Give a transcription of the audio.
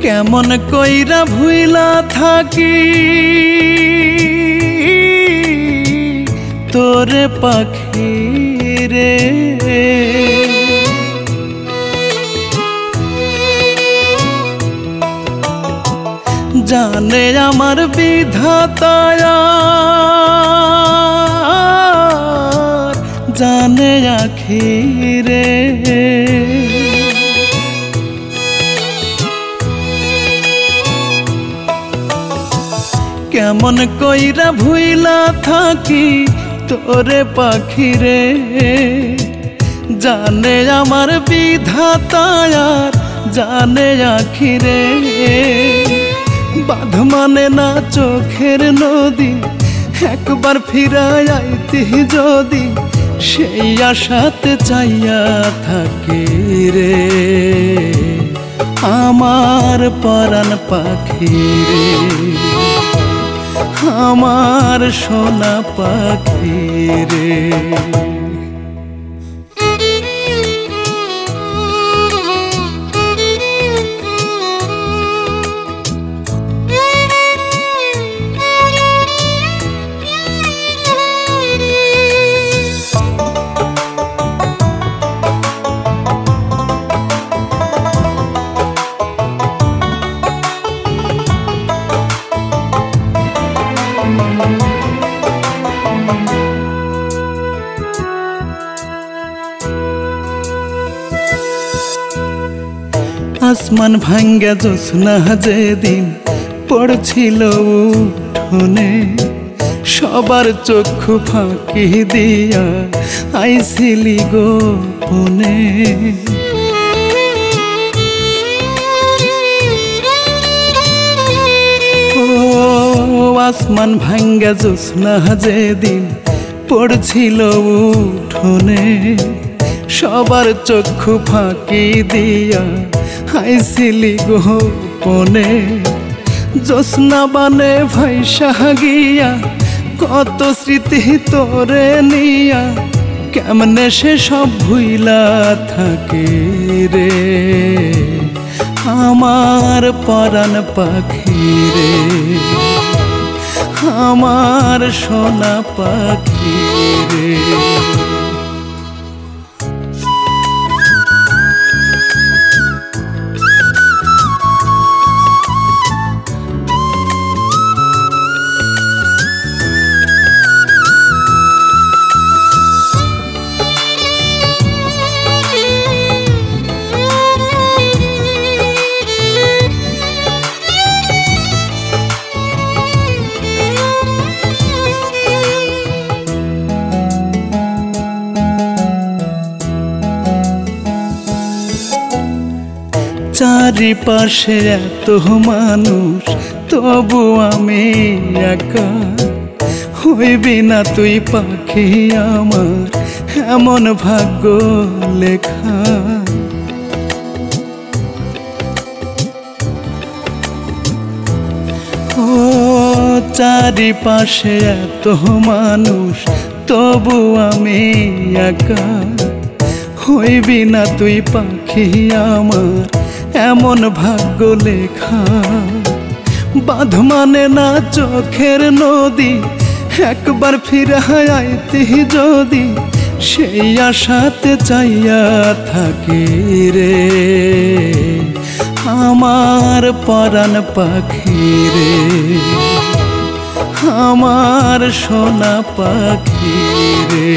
কেমন কইরা ভুইলা থাকি তোরে পাখি রে, জানে আমার বিধাতা জানে আখিরে। কেমন কইরা ভুইলা থাকি তোরে পাখি রে, জানে আমার বিধাতা জানে আখিরে। বাঁধ মানে না চোখের নদী, একবার ফিরায় আইতি যদি সেই আশাতে চাইয়া থাকি রে। আমার পরাণ পাখি রে, আমার সোনা পাখি রে। আসমান ভাঙ্গা জ্যোৎস্না যেদিন পড়ছিল উঠোনে, সবার চক্ষু ফাঁকি দিয়া আইছিলি গোপনে। ও আসমান ভাঙ্গা জ্যোৎস্না যেদিন পড়ছিল উঠোনে, সবার চক্ষু ফাঁকি দিয়া আইছিলি গোপনে। জ্যোৎস্না বানে ভাইসা গিয়া কত স্মৃতি তোরে নিয়া, কেমনে সে সব ভুইলা থাকে রে। আমার পরাণ পাখি রে, আমার সোনা পাখি রে। চারিপাশে এত মানুষ তবু আমি একা, হইবি না তুই পাখি আমার এমন ভাগ্য লেখা। ও চারিপাশে এত মানুষ তবু আমি একা, হইবি না তুই পাখি আমার এমন ভাগ্য লেখা। বাঁধ মানে না চোখের নদী, একবার ফিরায় আইতি যদি সেই আশাতে চাইয়া থাকি রে। আমার পরাণ পাখি রে, আমার সোনা পাখি রে।